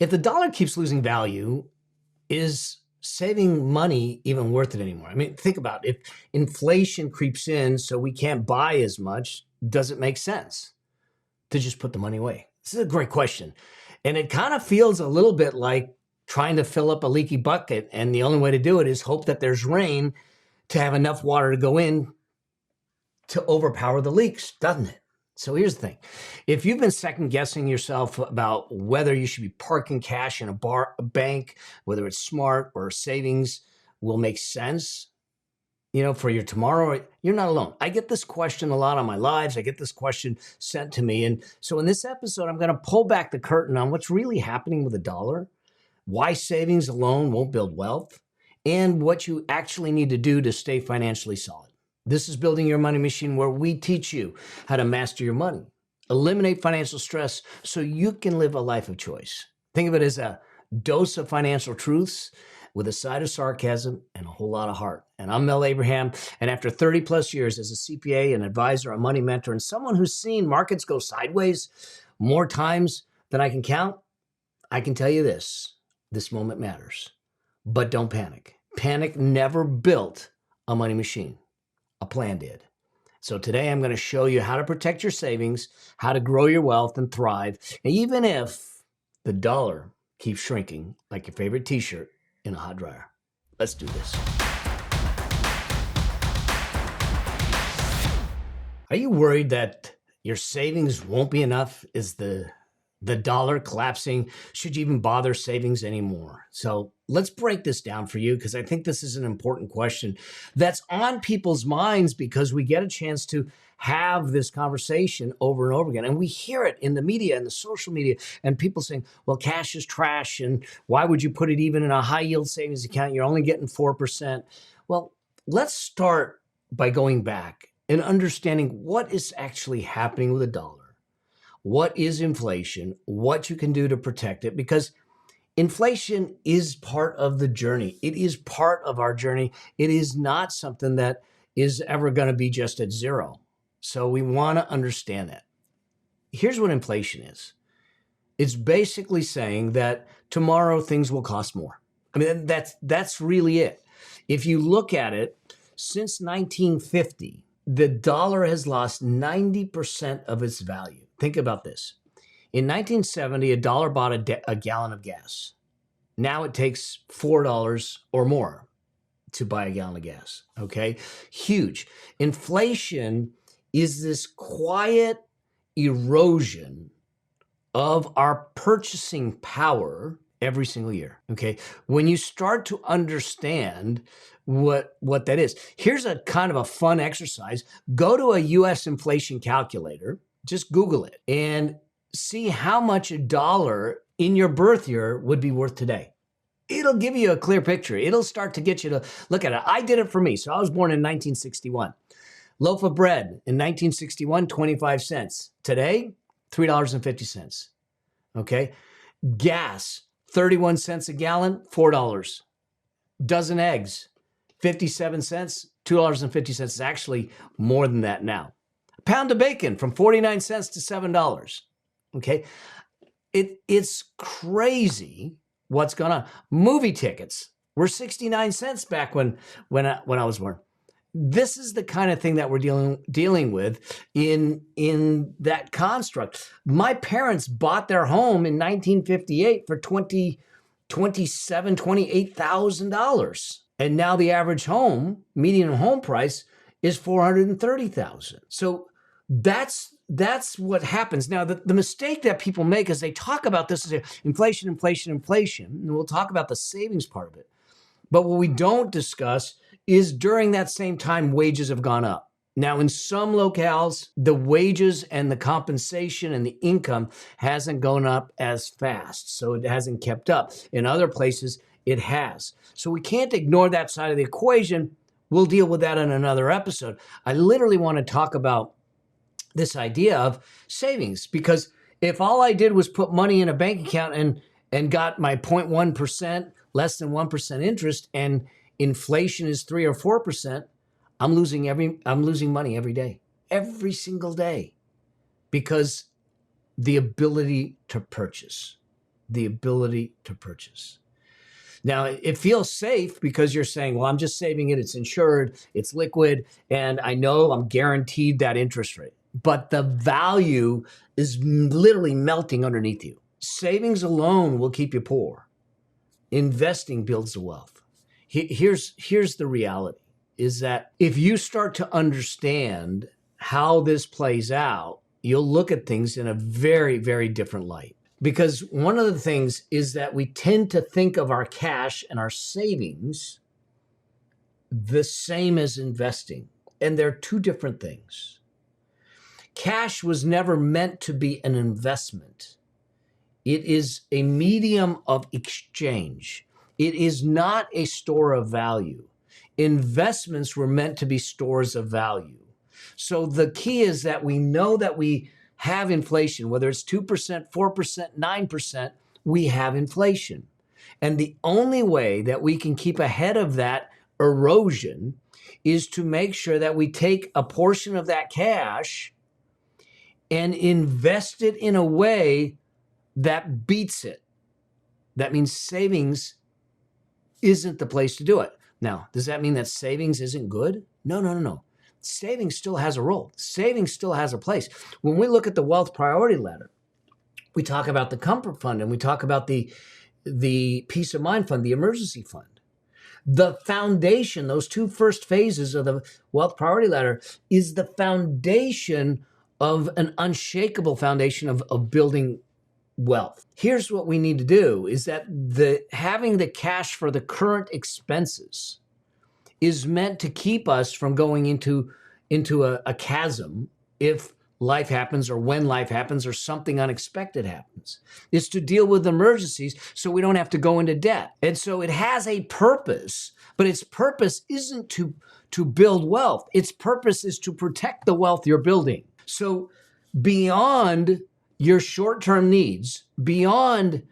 If the dollar keeps losing value, is saving money even worth it anymore? I mean, think about it. If inflation creeps in so we can't buy as much, does it make sense to just put the money away? This is a great question. And it kind of feels a little bit like trying to fill up a leaky bucket. And the only way to do it is hope that there's rain to have enough water to go in to overpower the leaks, doesn't it? So here's the thing. If you've been second guessing yourself about whether you should be parking cash in a bank, whether it's smart or savings will make sense, for your tomorrow, you're not alone. I get this question a lot on my lives. I get this question sent to me. And so in this episode, I'm going to pull back the curtain on what's really happening with the dollar, why savings alone won't build wealth, and what you actually need to do to stay financially solid. This is Building Your Money Machine, where we teach you how to master your money, eliminate financial stress so you can live a life of choice. Think of it as a dose of financial truths with a side of sarcasm and a whole lot of heart. And I'm Mel Abraham, and after 30 plus years as a CPA, an advisor, a money mentor, and someone who's seen markets go sideways more times than I can count, I can tell you this moment matters. But don't panic. Panic never built a money machine. A plan did. So today I'm going to show you how to protect your savings, how to grow your wealth and thrive, even if the dollar keeps shrinking like your favorite t-shirt in a hot dryer. Let's do this. Are you worried that your savings won't be enough? Is the dollar collapsing? Should you even bother savings anymore? So let's break this down for you, because I think this is an important question that's on people's minds, because we get a chance to have this conversation over and over again. And we hear it in the media and the social media, and people saying, well, cash is trash. And why would you put it even in a high yield savings account? You're only getting 4%. Well, let's start by going back and understanding what is actually happening with the dollar. What is inflation? What you can do to protect it? Because inflation is part of the journey. It is part of our journey. It is not something that is ever going to be just at zero. So we want to understand that. Here's what inflation is. It's basically saying that tomorrow things will cost more. I mean, that's really it. If you look at it, since 1950, the dollar has lost 90% of its value. Think about this. In 1970, a dollar bought a gallon of gas. Now it takes $4 or more to buy a gallon of gas, okay? Huge. Inflation is this quiet erosion of our purchasing power every single year, okay? When you start to understand what that is, here's a kind of a fun exercise. Go to a US inflation calculator, just Google it, and see how much a dollar in your birth year would be worth today. It'll give you a clear picture. It'll start to get you to look at it. I did it for me. So I was born in 1961. Loaf of bread in 1961, 25 cents. Today, $3.50. Okay. Gas, 31 cents a gallon, $4. Dozen eggs, 57 cents, $2.50. It's actually more than that now. A pound of bacon from 49 cents to $7. Okay. It's crazy what's going on. Movie tickets were 69 cents back when I was born. This is the kind of thing that we're dealing with in that construct. My parents bought their home in 1958 for $28,000. And now the average home, median home price, is $430,000. So that's what happens. Now, the mistake that people make is they talk about this as inflation, and we'll talk about the savings part of it. But what we don't discuss is during that same time, wages have gone up. Now, in some locales, the wages and the compensation and the income hasn't gone up as fast, so it hasn't kept up. In other places, it has. So we can't ignore that side of the equation. We'll deal with that in another episode. I literally want to talk about this idea of savings, because if all I did was put money in a bank account and got my 0.1%, less than 1% interest, and inflation is 3 or 4%, I'm losing money every day, every single day, because the ability to purchase. the ability to purchase. Now, it feels safe because you're saying, well, I'm just saving it. It's insured, it's liquid, and I know I'm guaranteed that interest rate. But the value is literally melting underneath you. Savings alone will keep you poor. Investing builds the wealth. Here's the reality, is that if you start to understand how this plays out, you'll look at things in a very, very different light. Because one of the things is that we tend to think of our cash and our savings the same as investing, and they're two different things. Cash was never meant to be an investment. It is a medium of exchange. It is not a store of value. Investments were meant to be stores of value. So the key is that we know that we have inflation, whether it's 2%, 4%, 9%, we have inflation. And the only way that we can keep ahead of that erosion is to make sure that we take a portion of that cash and invest it in a way that beats it. That means savings isn't the place to do it. Now, does that mean that savings isn't good? No. Savings still has a role. Savings still has a place. When we look at the wealth priority ladder, we talk about the comfort fund and we talk about the peace of mind fund, the emergency fund. The foundation, those two first phases of the wealth priority ladder, is the foundation of an unshakable foundation of building wealth. Here's what we need to do, is that having the cash for the current expenses is meant to keep us from going into a chasm if life happens or when life happens or something unexpected happens. It's to deal with emergencies so we don't have to go into debt. And so it has a purpose, but its purpose isn't to build wealth. Its purpose is to protect the wealth you're building. So beyond your short-term needs, beyond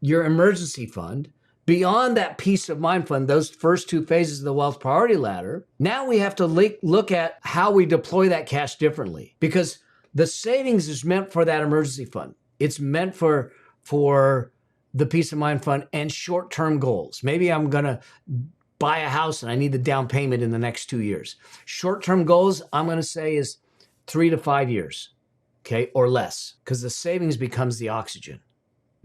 your emergency fund, beyond that peace of mind fund, those first two phases of the wealth priority ladder, now we have to look at how we deploy that cash differently, because the savings is meant for that emergency fund. It's meant for the peace of mind fund and short-term goals. Maybe I'm going to buy a house and I need the down payment in the next 2 years. Short-term goals, I'm going to say, is 3 to 5 years, okay, or less, because the savings becomes the oxygen.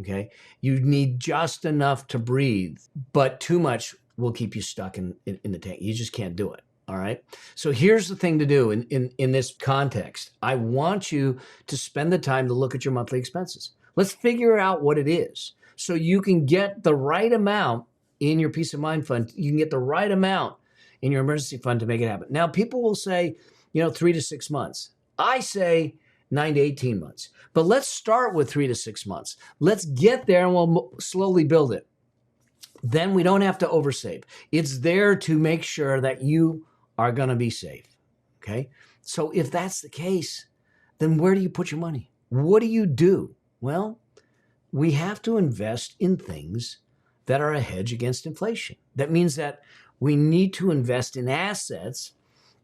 Okay, you need just enough to breathe, but too much will keep you stuck in the tank. You just can't do it. All right. So here's the thing to do in this context. I want you to spend the time to look at your monthly expenses. Let's figure out what it is so you can get the right amount in your peace of mind fund. You can get the right amount in your emergency fund to make it happen. Now, people will say, 3 to 6 months. I say 9 to 18 months. But let's start with 3 to 6 months. Let's get there and we'll slowly build it. Then we don't have to oversave. It's there to make sure that you are going to be safe. Okay? So if that's the case, then where do you put your money? What do you do? Well, we have to invest in things that are a hedge against inflation. That means that we need to invest in assets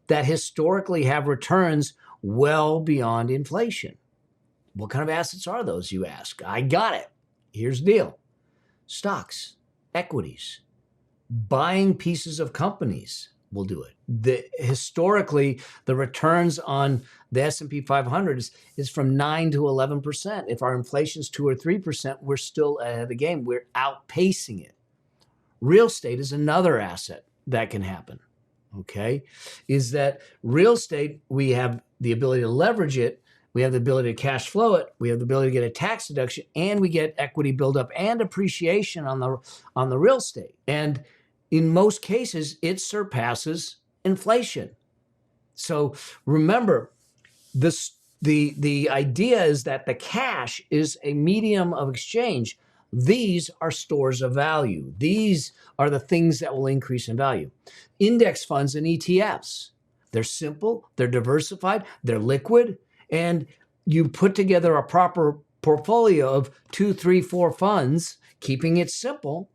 that historically have returns well beyond inflation. What kind of assets are those, you ask? I got it. Here's the deal. Stocks, equities, buying pieces of companies will do it. Historically, the returns on the S&P 500 is from 9 to 11%. If our inflation's 2 or 3%, we're still ahead of the game. We're outpacing it. Real estate is another asset that can happen. Okay, is that real estate, we have the ability to leverage it, we have the ability to cash flow it, we have the ability to get a tax deduction, and we get equity buildup and appreciation on the real estate. And in most cases, it surpasses inflation. So remember, the idea is that the cash is a medium of exchange. These are stores of value. These are the things that will increase in value. Index funds and ETFs, they're simple, they're diversified, they're liquid, and you put together a proper portfolio of 2, 3, 4 funds, keeping it simple,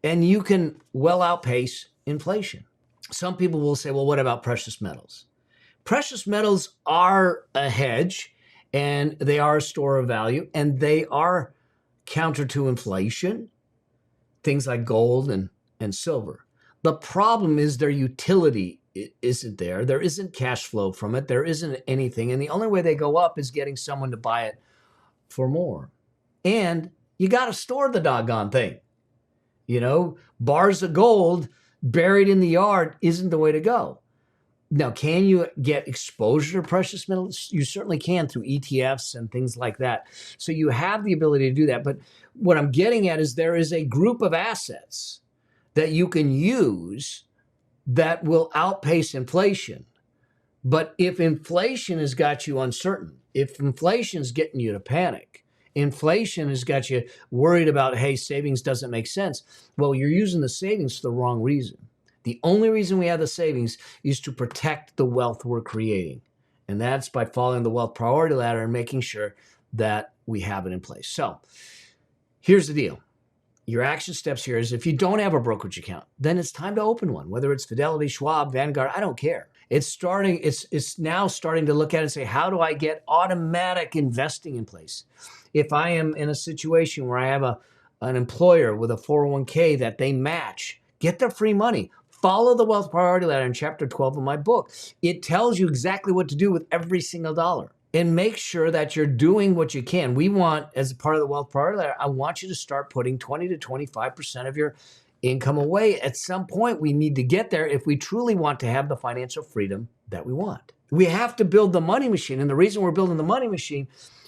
and you can well outpace inflation. Some people will say, well, what about precious metals? Precious metals are a hedge, and they are a store of value, and they are counter to inflation, things like gold and silver. The problem is their utility isn't there. There isn't cash flow from it. There isn't anything. And the only way they go up is getting someone to buy it for more. And you got to store the doggone thing. Bars of gold buried in the yard isn't the way to go. Now, can you get exposure to precious metals? You certainly can through ETFs and things like that. So you have the ability to do that. But what I'm getting at is there is a group of assets that you can use that will outpace inflation. But if inflation has got you uncertain, if inflation is getting you to panic, inflation has got you worried about, hey, savings doesn't make sense. Well, you're using the savings for the wrong reason. The only reason we have the savings is to protect the wealth we're creating. And that's by following the wealth priority ladder and making sure that we have it in place. So here's the deal. Your action steps here is if you don't have a brokerage account, then it's time to open one, whether it's Fidelity, Schwab, Vanguard, I don't care. It's now starting to look at it and say, how do I get automatic investing in place? If I am in a situation where I have an employer with a 401k that they match, get their free money. Follow the wealth priority ladder in chapter 12 of my book. It tells you exactly what to do with every single dollar. And make sure that you're doing what you can. We want, as part of the wealth priority ladder, I want you to start putting 20 to 25% of your income away. At some point, we need to get there if we truly want to have the financial freedom that we want. We have to build the money machine. And the reason we're building the money machine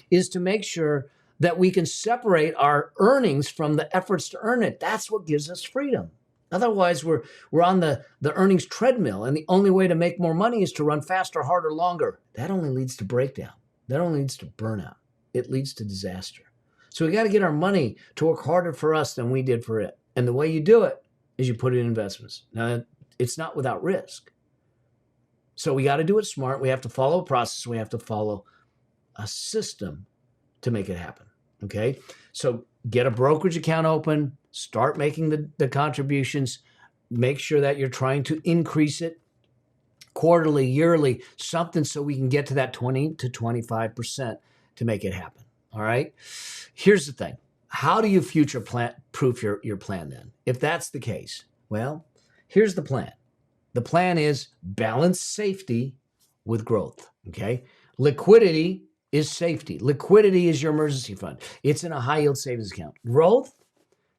is to make sure that we can separate our earnings from the efforts to earn it. That's what gives us freedom. Otherwise, we're on the earnings treadmill, and the only way to make more money is to run faster, harder, longer. That only leads to breakdown. That only leads to burnout. It leads to disaster. So we got to get our money to work harder for us than we did for it. And the way you do it is you put it in investments. Now, it's not without risk. So we got to do it smart. We have to follow a process. We have to follow a system to make it happen. Okay? So get a brokerage account open. Start making the contributions. Make sure that you're trying to increase it quarterly, yearly, something so we can get to that 20 to 25% to make it happen. All right. Here's the thing. How do you future proof your plan then? If that's the case, well, here's the plan. The plan is balance safety with growth. Okay. Liquidity is safety. Liquidity is your emergency fund. It's in a high yield savings account. Growth,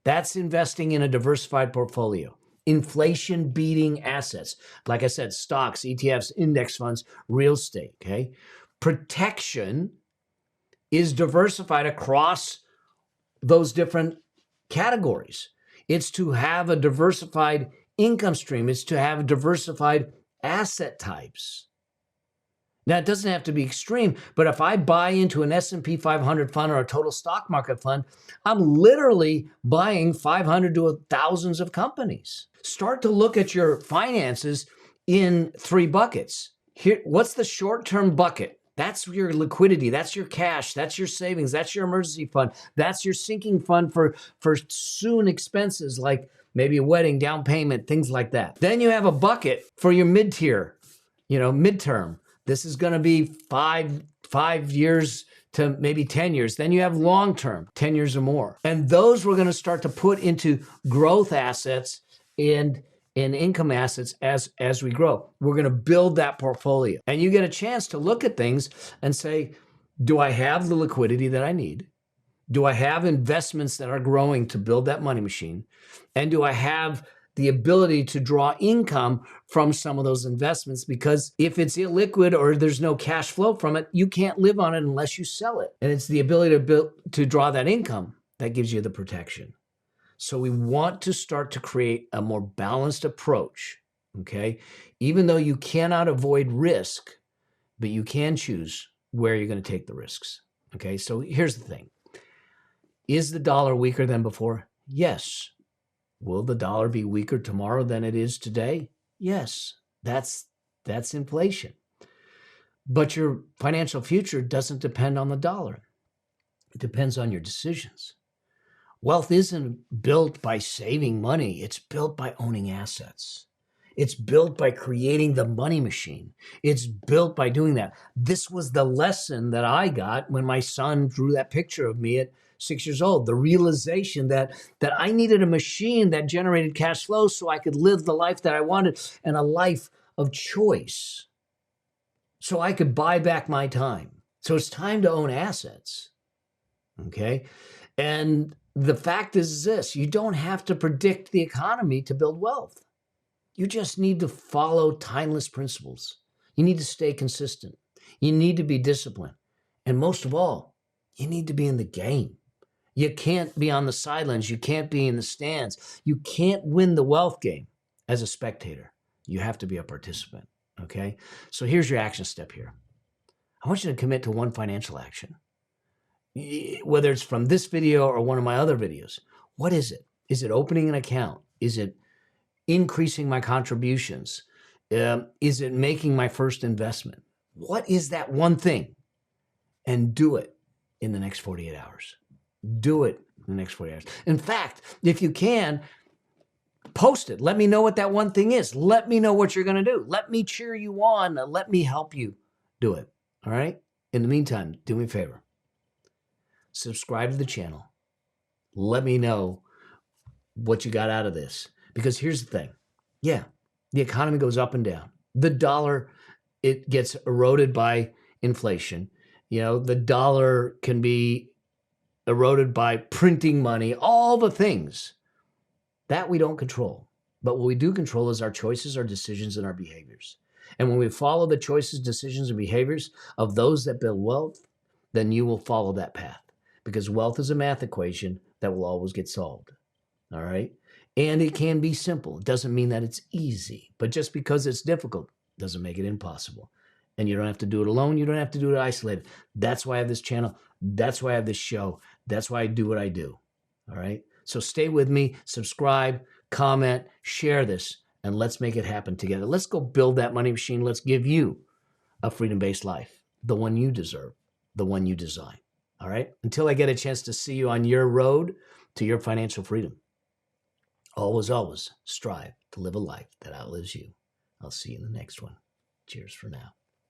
that's investing in a diversified portfolio. Inflation beating assets. Like I said, stocks, ETFs, index funds, real estate. Okay. Protection is diversified across those different categories. It's to have a diversified income stream. It's to have diversified asset types. Now, it doesn't have to be extreme, but if I buy into an S&P 500 fund or a total stock market fund, I'm literally buying 500 to thousands of companies. Start to look at your finances in three buckets. Here, what's the short-term bucket? That's your liquidity. That's your cash. That's your savings. That's your emergency fund. That's your sinking fund for soon expenses like maybe a wedding, down payment, things like that. Then you have a bucket for your mid-tier, midterm. This is going to be five years to maybe 10 years. Then you have long-term, 10 years or more. And those we're going to start to put into growth assets and income assets as we grow. We're going to build that portfolio. And you get a chance to look at things and say, do I have the liquidity that I need? Do I have investments that are growing to build that money machine? And do I have the ability to draw income from some of those investments? Because if it's illiquid or there's no cash flow from it, you can't live on it unless you sell it. And it's the ability to draw that income that gives you the protection. So we want to start to create a more balanced approach, okay? Even though you cannot avoid risk, but you can choose where you're going to take the risks, okay? So here's the thing. Is the dollar weaker than before? Yes. Will the dollar be weaker tomorrow than it is today? Yes. That's inflation. But your financial future doesn't depend on the dollar. It depends on your decisions. Wealth isn't built by saving money. It's built by owning assets. It's built by creating the money machine. It's built by doing that. This was the lesson that I got when my son drew that picture of me at 6 years old. The realization that I needed a machine that generated cash flow so I could live the life that I wanted, and a life of choice, so I could buy back my time. So it's time to own assets. Okay. And the fact is this: you don't have to predict the economy to build wealth. You just need to follow timeless principles. You need to stay consistent. You need to be disciplined. And most of all, you need to be in the game. You can't be on the sidelines. You can't be in the stands. You can't win the wealth game as a spectator. You have to be a participant. Okay? So here's your action step here. I want you to commit to one financial action, whether it's from this video or one of my other videos. What is it? Is it opening an account? Is it increasing my contributions? Is it making my first investment? What is that one thing? And do it in the next 48 hours. Do it in the next 48 hours. In fact, if you can, post it. Let me know what that one thing is. Let me know what you're going to do. Let me cheer you on. Let me help you do it. All right? In the meantime, do me a favor. Subscribe to the channel. Let me know what you got out of this. Because here's the thing. Yeah, the economy goes up and down. The dollar, it gets eroded by inflation. The dollar can be eroded by printing money, all the things that we don't control. But what we do control is our choices, our decisions, and our behaviors. And when we follow the choices, decisions, and behaviors of those that build wealth, then you will follow that path, because wealth is a math equation that will always get solved. All right? And it can be simple. It doesn't mean that it's easy, but just because it's difficult doesn't make it impossible. And you don't have to do it alone. You don't have to do it isolated. That's why I have this channel. That's why I have this show. That's why I do what I do. All right? So stay with me, subscribe, comment, share this, and let's make it happen together. Let's go build that money machine. Let's give you a freedom-based life, the one you deserve, the one you design. All right? Until I get a chance to see you on your road to your financial freedom, always, always strive to live a life that outlives you. I'll see you in the next one. Cheers for now.